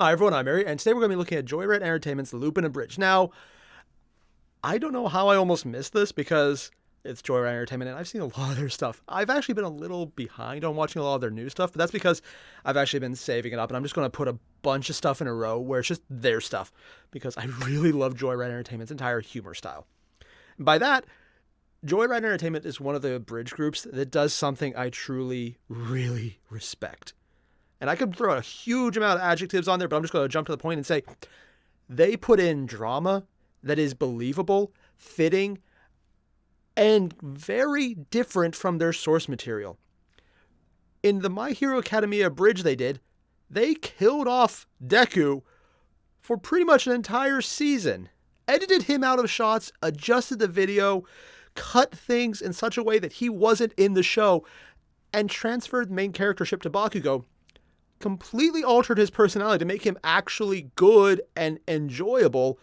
Hi everyone, I'm Airier, and today we're going to be looking at Joyride Entertainment's Lupin Abridged. Now, I don't know how I almost missed this because it's Joyride Entertainment and I've seen a lot of their stuff. I've actually been a little behind on watching a lot of their new stuff, but that's because I've actually been saving it up and I'm just going to put a bunch of stuff in a row where it's just their stuff because I really love Joyride Entertainment's entire humor style. And by that, Joyride Entertainment is one of the Abridged groups that does something I truly, really respect. And I could throw a huge amount of adjectives on there, but I'm just going to jump to the point and say they put in drama that is believable, fitting, and very different from their source material. In the My Hero Academia Abridged they killed off Deku for pretty much an entire season. Edited him out of shots, adjusted the video, cut things in such a way that he wasn't in the show, and transferred main charactership to Bakugo. Completely altered his personality to make him actually good and enjoyable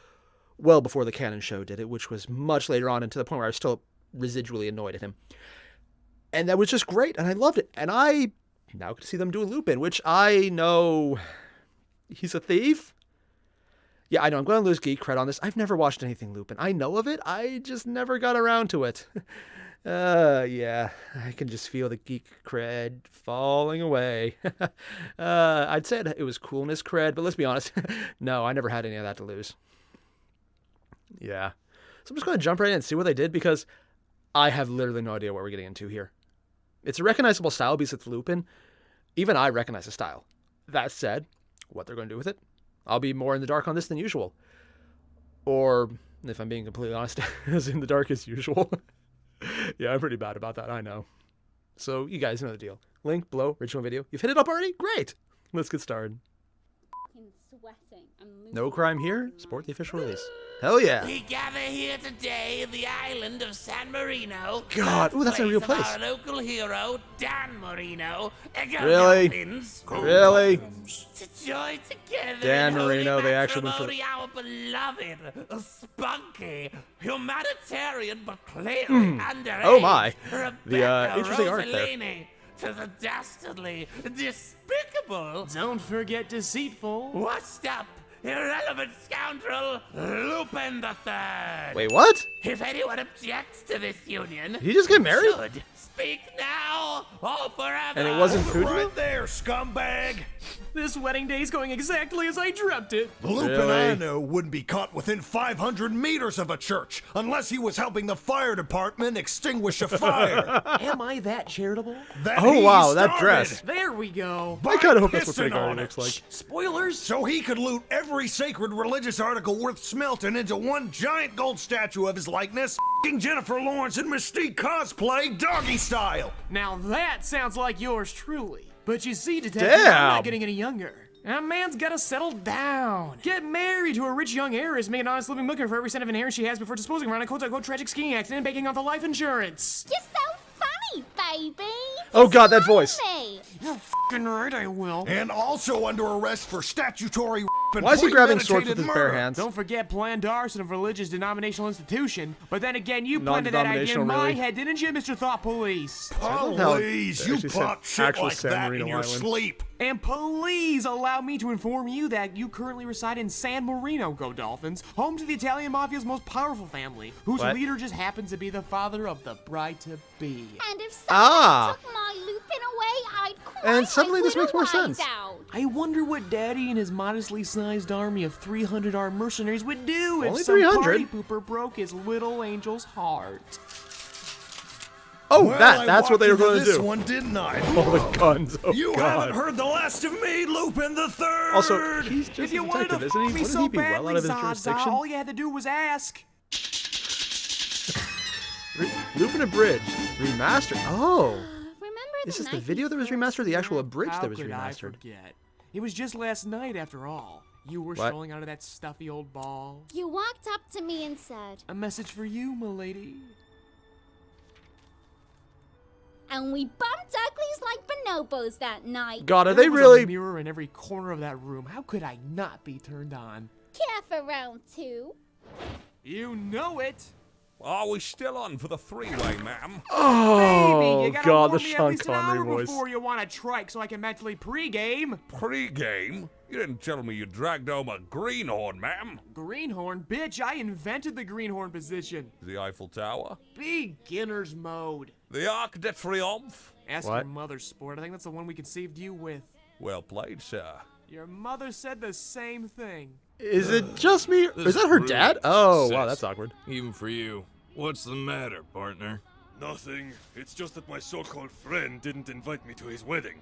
well before the canon show did it, which was much later on and to the point where I was still residually annoyed at him. And that was just great, and I loved it. And I now get to see them do a Lupin, which I know he's a thief. Yeah, I know, I'm going to lose geek cred on this. I've never watched anything Lupin. I know of it, I just never got around to it. Yeah, I can just feel the geek cred falling away. I'd say it was coolness cred, but let's be honest. No, I never had any of that to lose. Yeah. So I'm just going to jump right in and see what they did because I have literally no idea what we're getting into here. It's a recognizable style because it's Lupin. Even I recognize the style. That said, what they're going to do with it, I'll be more in the dark on this than usual. Or, if I'm being completely honest, as in the dark as usual. Yeah, I'm pretty bad about that, I know. So, you guys know the deal. Link below, original video. You've hit it up already? Great! Let's get started. No crime here. Support the official release. Hell yeah! We gather here today in the island of San Marino. God, ooh, that's a real place. Our local hero, Dan Marino. Really? Really? To join together Dan in holy Marino, they actually went for matrimony, our beloved, spunky, humanitarian but clearly underage. Oh my. Rebecca interesting art there. Rossellini, to the dastardly, despicable, Don't forget deceitful. washed up, irrelevant scoundrel, Lupin the Third. Wait, what? If anyone objects to this union, Did he just get married? should speak now or forever. And it wasn't food? Right there, scumbag! This wedding day's going exactly as I dreamt it. The Lupin Really? I know wouldn't be caught within 500 meters of a church unless he was helping the fire department extinguish a fire. Am I that charitable? That Oh, he wow, that started dress. There we go. I kind of hope that's what Pissing Pretty Garden on looks it. like. Spoilers? So he could loot every sacred religious article worth smelting into one giant gold statue of his likeness, f***ing Jennifer Lawrence and Mystique cosplay doggy style. Now that sounds like yours truly. But you see, Detective, Damn. I'm not getting any younger. A man's gotta settle down. Get married to a rich young heiress, make an honest living looking for every cent of inheritance she has before disposing around a quote-unquote tragic skiing accident and banking off the life insurance. You're so funny, baby. Oh god, that voice. Me. You're f***ing right, I will. And also under arrest for statutory and Why is he grabbing swords with premeditated his bare murder. hands? Don't forget planned arson of religious denominational institution. But then again, you planted that idea in Non-denominational, my really? head, didn't you, Mr. Thought Police? how Please, they you actually said pop shit actual like San that Marino in your Island. sleep. And please allow me to inform you that you currently reside in San Marino, Go Dolphins, home to the Italian Mafia's most powerful family, whose What? leader just happens to be the father of the bride-to-be. And if someone Ah. took my Lupin away, I'd cry And my suddenly this makes more little eyes sense. out. I wonder what Daddy and his modestly sized army of 300 armed mercenaries would do Only if some 300? party pooper broke his little angel's heart. Oh, Well, that's what they were going going to This do. one, didn't I? Oh, the guns. Oh, You god. haven't heard the last of me, Lupin the Third. Also, he's just If you a wanted detective, to isn't he? fuck me Wouldn't so he be well badly, out of his Zaza, jurisdiction? all you had to do was ask. Lupin Abridged. Remastered. Oh. Remember Is the this the night video we that was first remastered or the actual met? Abridged How that was could I remastered? forget? It was just last night, after all. You were What? strolling out of that stuffy old ball. You walked up to me and said, A message for you, milady. and we bumped uglies like bonobos that night. God, are There they was really? a mirror in every corner of that room. How could I not be turned on? Care for round two? You know it. Are we still on for the three-way, ma'am? Oh, Baby, you gotta God, warn the me at Sean least an Connery hour voice. before you want to trike so I can mentally pre-game. Pre-game? You didn't tell me you dragged home a greenhorn, ma'am. Greenhorn? Bitch, I invented the greenhorn position. The Eiffel Tower? Beginner's mode. The Arc de Triomphe? Ask What? your mother, sport. I think that's the one we could save you with. Well played, sir. Your mother said the same thing. Is it just me? Is that her dad? Oh, wow, that's awkward. Even for you. What's the matter, partner? Nothing. It's just that my so-called friend didn't invite me to his wedding.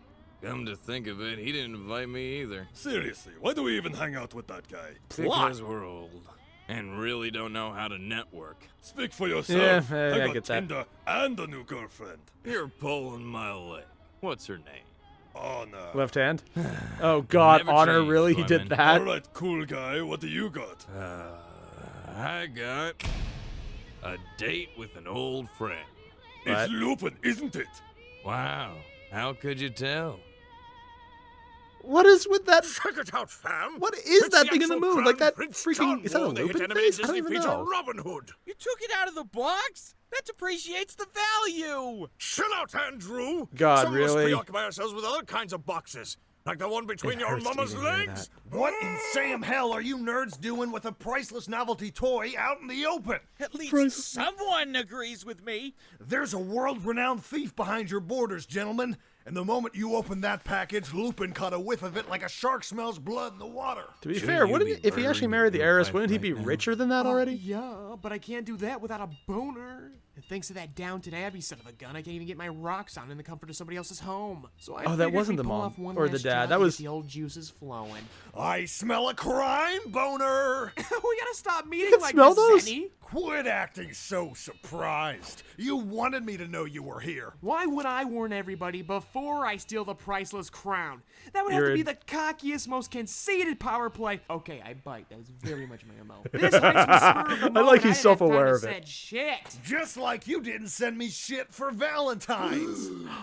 Come to think of it, he didn't invite me either. Seriously, why do we even hang out with that guy? Because we're old. And really don't know how to network. Speak for yourself. Yeah, I got get that. Tinder and a new girlfriend. You're pulling my leg. What's her name? Honor. Left hand. Oh, God, Never Honor, changed, really? He did Lemon. that? Alright, cool guy, what do you got? I got a date with an old friend. It's Lupin, isn't it? Wow, how could you tell? What is with that? Check it out, fam. What is It's that the thing in the actual moon? Crown Like that Prince freaking... John Is that a wore the hit Lupin animated face? I don't Disney even feature know. Robin Hood. You took it out of the box? That depreciates the value! Chill out, Andrew. God, Some of us really? preoccupy ourselves with other kinds of boxes. Like the one between your hurts to mama's even hear legs. What in Sam hell are you nerds doing with a priceless novelty toy out in the open? At least Price- someone agrees with me. There's a world-renowned thief behind your borders, gentlemen. And the moment you opened that package, Lupin caught a whiff of it like a shark smells blood in the water. To be Shouldn't fair, you wouldn't be he, if he actually burying married the your heiress, wife wouldn't he right be now? richer than that already? Yeah, but I can't do that without a boner. And thanks to that Downton Abbey son of a gun, I can't even get my rocks on in the comfort of somebody else's home. So I Oh, that figured wasn't we'd the pull mom off one or the last dad. job That to was- get the old juices flowing. I smell a crime, boner. We gotta stop meeting can like smell this, those? Zenny. Quit acting so surprised. You wanted me to know you were here. Why would I warn everybody before I steal the priceless crown? That would have You're to be a- the cockiest, most conceited power play. Okay, I bite. That is very much my MO. This heist was spur of the moment. like he's I didn't have time self-aware to of it. said shit. Just like you didn't send me shit for Valentine's.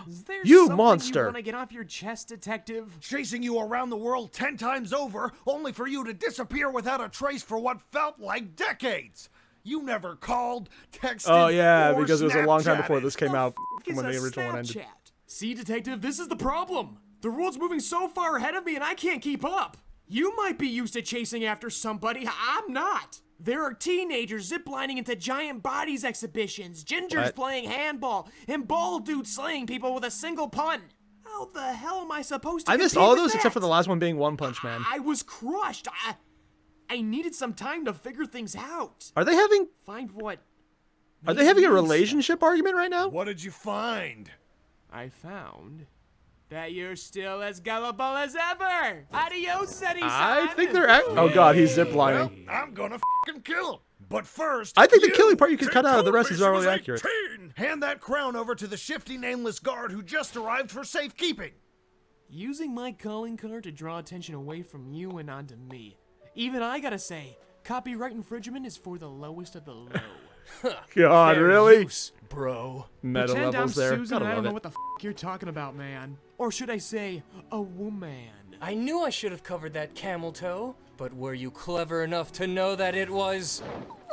Is there You something monster. You want to get off your chest, detective? Chasing you around the world 10 times over, only for you to disappear without a trace for what felt like decades. You never called, texted, Oh, yeah, or because it was a long time before Snapchatted. this came out Is when a the original one ended. Snapchat. See, detective, this is the problem. The world's moving so far ahead of me and I can't keep up. You might be used to chasing after somebody. I'm not. There are teenagers ziplining into giant bodies exhibitions, gingers What? playing handball, and bald dudes slaying people with a single pun. How the hell am I supposed to I missed compete all with those that? except for the last one being One Punch Man. I was crushed. I needed some time to figure things out. Are they having Find what Are they having a makes sense. relationship argument right now? What did you find? I found that you're still as gullible as ever. Adios, Eddie-san. I think they're Oh God, he's Well, ziplining. I'm gonna f***ing kill him. But first, I think the killing part you can cut out of the rest told is me not she really was accurate. 18. Hand that crown over to the shifty nameless guard who just arrived for safekeeping. Using my calling card to draw attention away from you and onto me. Even I gotta say, copyright infringement is for the lowest of the low. God, really? Bro. Meta Pretend levels I'm there. Susan and Gotta I don't love know it. what the you're talking about, man. Or should I say, a woman. I knew I should have covered that camel toe, but were you clever enough to know that it was...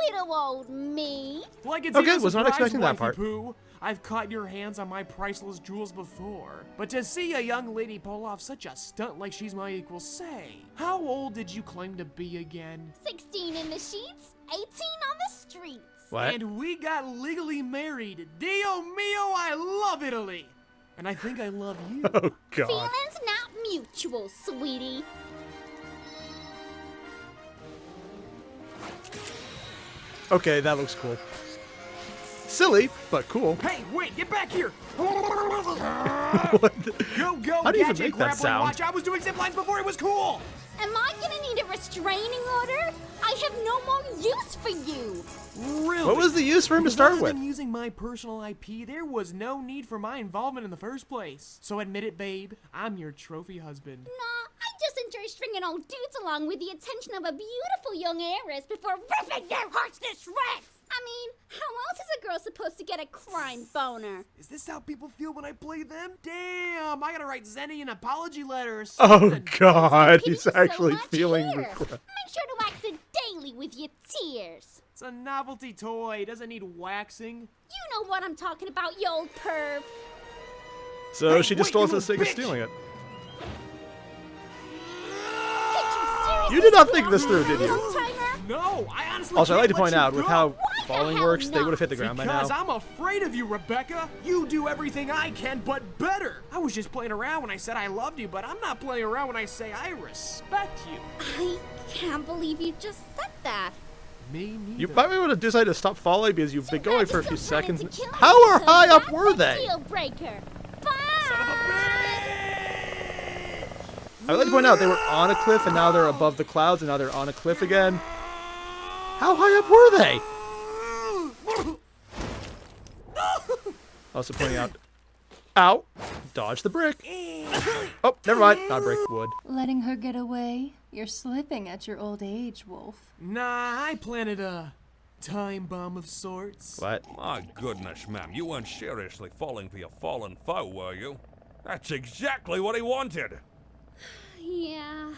Little old me. Like it's Okay, even was not surprised, expecting that wifey part. Pooh. I've caught your hands on my priceless jewels before. But to see a young lady pull off such a stunt like she's my equal, say, how old did you claim to be again? 16 in the sheets, 18 on the streets. What? And we got legally married. Dio mio, I love Italy. And I think I love you. Oh God. Feelings not mutual, sweetie. Okay, that looks cool. Silly, but cool. Hey, wait, get back here. What the- Go, How do you even gadget make that grappling sound? watch. I was doing zip lines before it was cool. Am I gonna need a restraining order? I have no more use for you. Really? What was the use for him to Because start other with? than using my personal IP, there was no need for my involvement in the first place. So admit it, babe. I'm your trophy husband. Nah, I just enjoy stringing old dudes along with the attention of a beautiful young heiress before ripping their hearts to shreds. I mean, how else is a girl supposed to get a crime boner? Is this how people feel when I play them? Damn, I gotta write Zenny an apology letter or Oh something. God, Pity he's so actually much feeling here. regret. Make sure to wax it daily with your tears. It's a novelty toy. Doesn't need waxing. You know what I'm talking about, you old perv. So Hey, she just wait, stole it you for the sake of bitch! stealing it. Can't You did not think this through, did you? Old-timer? No, I honestly Also, I'd like can't to point let you out, with go. how the falling hell works, they not? would have hit the ground by Because now. I'm afraid of you, Rebecca. You do everything I can, but better. I was just playing around when I said I loved you, but I'm not playing around when I say I respect you. I can't believe you just said that. Me neither. You might be able to decide to stop following because you've been going for a few Just don't run seconds. into killing How me, are because high up that's were a they? Deal breaker. Bye. I would like to point out they were on a cliff and now they're above the clouds and now they're on a cliff again. How high up were they? Also pointing out, ow, dodge the brick. Oh, never mind, not a brick, wood. Letting her get away? You're slipping at your old age, Wolf. Nah, I planted a time bomb of sorts. What? My goodness, ma'am, you weren't seriously falling for your fallen foe, were you? That's exactly what he wanted. Yeah,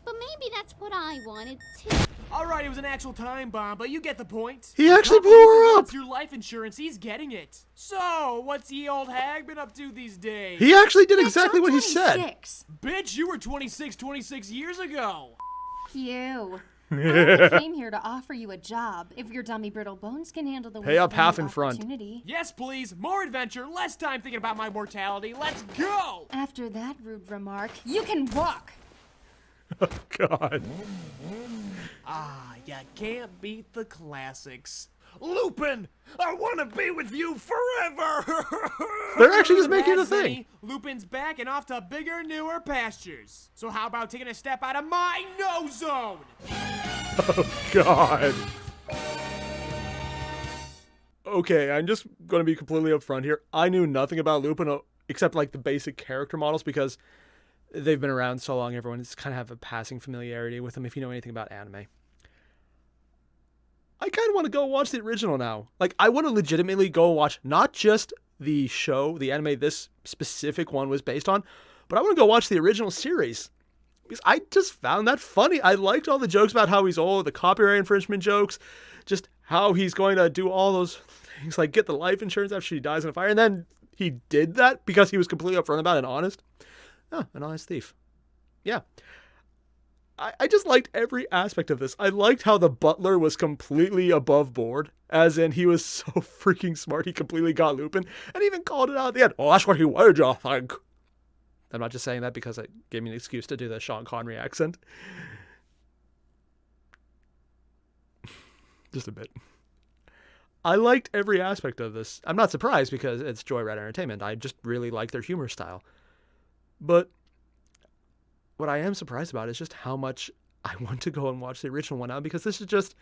but maybe that's what I wanted too. Alright, it was an actual time bomb, but you get the point. He actually blew her up. Through life insurance, he's getting it. So, what's the old hag been up to these days? He actually did exactly what he said. 26. Bitch, you were 26 years ago. You. I only came here to offer you a job. If your dummy brittle bones can handle the Pay weight up of a half new in front. opportunity. Yes, please. More adventure, less time thinking about my mortality. Let's go! After that rude remark, you can walk. Oh, God. Ah, you can't beat the classics. Lupin, I want to be with you forever. They're actually just making it a Yes, thing. Zenny, Lupin's back and off to bigger, newer pastures. So how about taking a step out of my no zone? Oh, God. Okay, I'm just going to be completely upfront here. I knew nothing about Lupin except like the basic character models because they've been around so long, everyone just kind of have a passing familiarity with them if you know anything about anime. I kind of want to go watch the original now. Like, I want to legitimately go watch not just the show, the anime this specific one was based on, but I want to go watch the original series. Because I just found that funny. I liked all the jokes about how he's old, the copyright infringement jokes, just how he's going to do all those things, like get the life insurance after she dies in a fire. And then he did that because he was completely upfront about it and honest. Oh, an honest thief. Yeah. I just liked every aspect of this. I liked how the butler was completely above board, as in he was so freaking smart he completely got Lupin, and even called it out at the end. Oh, that's what he wanted, I think. I'm not just saying that because it gave me an excuse to do the Sean Connery accent. Just a bit. I liked every aspect of this. I'm not surprised because it's Joyride Entertainment. I just really like their humor style. But what I am surprised about is just how much I want to go and watch the original one now, because this is just...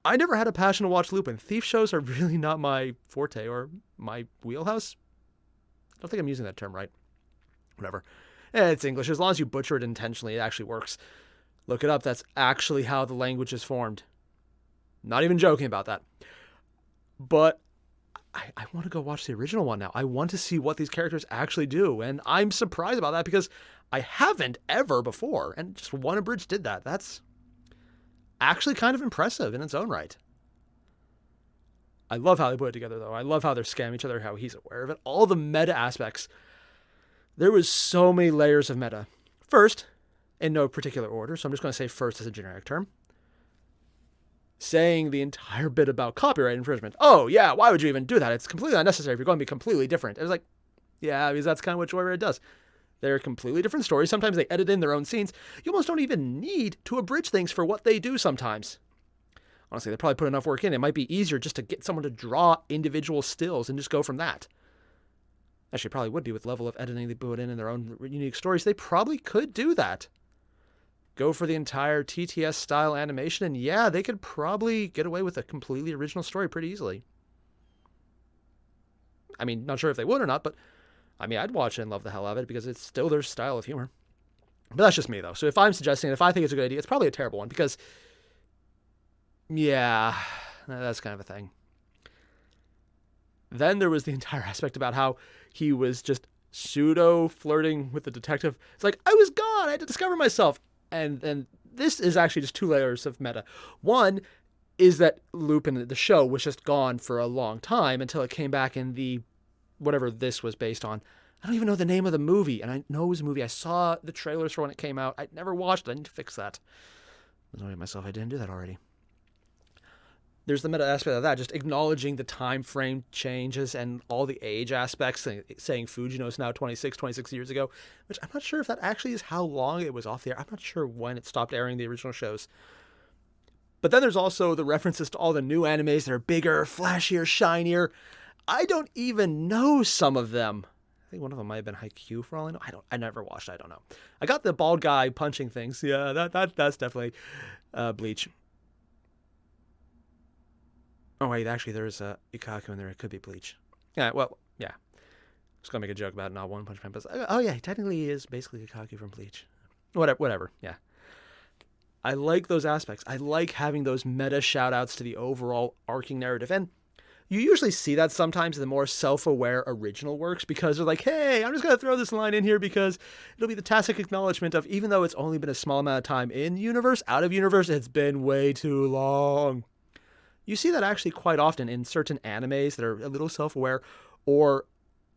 I never had a passion to watch Lupin. Thief shows are really not my forte or my wheelhouse. I don't think I'm using that term right. Whatever. It's English. As long as you butcher it intentionally, it actually works. Look it up. That's actually how the language is formed. Not even joking about that. But I want to go watch the original one now. I want to see what these characters actually do. And I'm surprised about that because I haven't ever before. And just one Abridged did that. That's actually kind of impressive in its own right. I love how they put it together, though. I love how they're scamming each other, how he's aware of it. All the meta aspects. There was so many layers of meta. First, in no particular order, so I'm just going to say first as a generic term, saying the entire bit about copyright infringement. Oh, yeah, why would you even do that? It's completely unnecessary if you're going to be completely different. It was like, yeah, because that's kind of what Joyride does. They're completely different stories. Sometimes they edit in their own scenes. You almost don't even need to abridge things for what they do sometimes. Honestly, they probably put enough work in. It might be easier just to get someone to draw individual stills and just go from that. Actually, it probably would be with level of editing they put in their own unique stories. They probably could do that. Go for the entire TTS style animation, and yeah, they could probably get away with a completely original story pretty easily. I mean, not sure if they would or not, but I mean, I'd watch it and love the hell out of it because it's still their style of humor. But that's just me, though. So if I'm suggesting it, if I think it's a good idea, it's probably a terrible one because, yeah, that's kind of a thing. Then there was the entire aspect about how he was just pseudo flirting with the detective. It's like, I was gone. I had to discover myself. And this is actually just two layers of meta. One, is that Lupin, the show, was just gone for a long time until it came back in the, whatever this was based on. I don't even know the name of the movie, and I know it was a movie. I saw the trailers for when it came out. I never watched it. I need to fix that. I was annoyed at myself. I didn't do that already. There's the meta aspect of that, just acknowledging the time frame changes and all the age aspects, saying Fujino's now 26 years ago, which I'm not sure if that actually is how long it was off the air. I'm not sure when it stopped airing the original shows. But then there's also the references to all the new animes that are bigger, flashier, shinier. I don't even know some of them. I think one of them might have been Haikyuu for all I know. I never watched it. I don't know. I got the bald guy punching things. Yeah, that's definitely Bleach. Oh, wait, actually, there's a Ikaku in there. It could be Bleach. Yeah, well, yeah. I was going to make a joke about not One Punch Man, but oh, yeah, technically he is basically Ikaku from Bleach. Whatever, yeah. I like those aspects. I like having those meta shout-outs to the overall arcing narrative. And you usually see that sometimes in the more self-aware original works because they're like, hey, I'm just going to throw this line in here because it'll be the tacit acknowledgement of, even though it's only been a small amount of time in universe, out of universe, it's been way too long. You see that actually quite often in certain animes that are a little self-aware, or,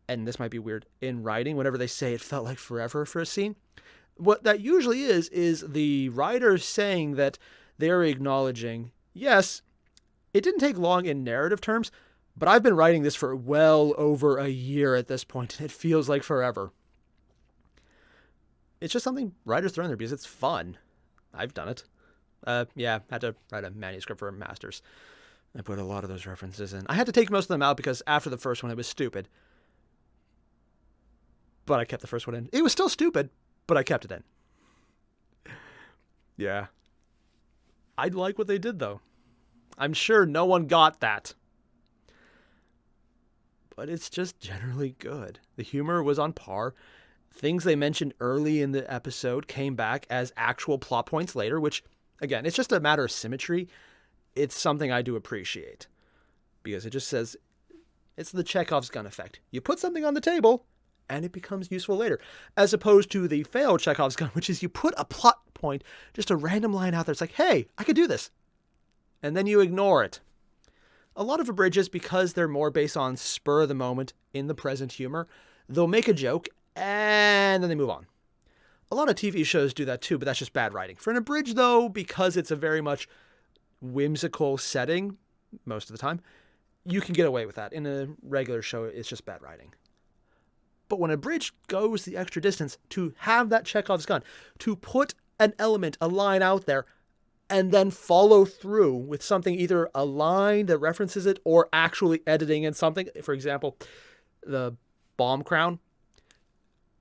and this might be weird, in writing, whenever they say it felt like forever for a scene. What that usually is the writer saying that they're acknowledging, yes, it didn't take long in narrative terms, but I've been writing this for well over a year at this point, and it feels like forever. It's just something writers throw in there because it's fun. I've done it. Yeah, had to write a manuscript for a master's. I put a lot of those references in. I had to take most of them out because after the first one, it was stupid. But I kept the first one in. It was still stupid, but I kept it in. Yeah. I like what they did, though. I'm sure no one got that. But it's just generally good. The humor was on par. Things they mentioned early in the episode came back as actual plot points later, which, again, it's just a matter of symmetry. It's something I do appreciate. Because it just says, it's the Chekhov's gun effect. You put something on the table, and it becomes useful later. As opposed to the failed Chekhov's gun, which is you put a plot point, just a random line out there. It's like, hey, I could do this. And then you ignore it. A lot of Abridges, because they're more based on spur of the moment, in the present humor, they'll make a joke, and then they move on. A lot of TV shows do that too, but that's just bad writing. For an Abridged, though, because it's a very much whimsical setting, most of the time, you can get away with that. In a regular show, it's just bad writing. But when Abridged goes the extra distance to have that Chekhov's gun, to put an element, a line out there, and then follow through with something, either a line that references it or actually editing in something, for example, the bomb crown,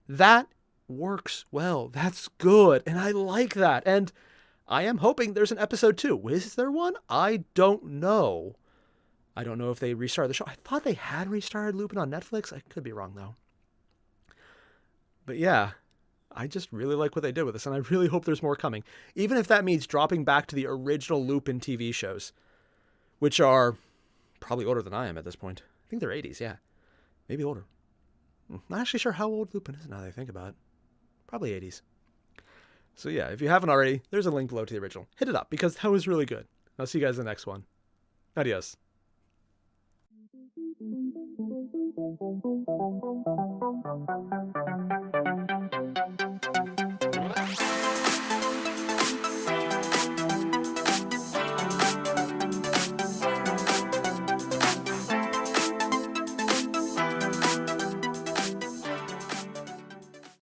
that works well. That's good. And I like that. And I am hoping there's an episode 2. Is there one? I don't know. I don't know if they restarted the show. I thought they had restarted Lupin on Netflix. I could be wrong, though. But yeah, I just really like what they did with this, and I really hope there's more coming. Even if that means dropping back to the original Lupin TV shows, which are probably older than I am at this point. I think they're 80s, yeah. Maybe older. I'm not actually sure how old Lupin is now that I think about it. Probably 80s. So yeah, if you haven't already, there's a link below to the original. Hit it up, because that was really good. I'll see you guys in the next one. Adios. Thank you.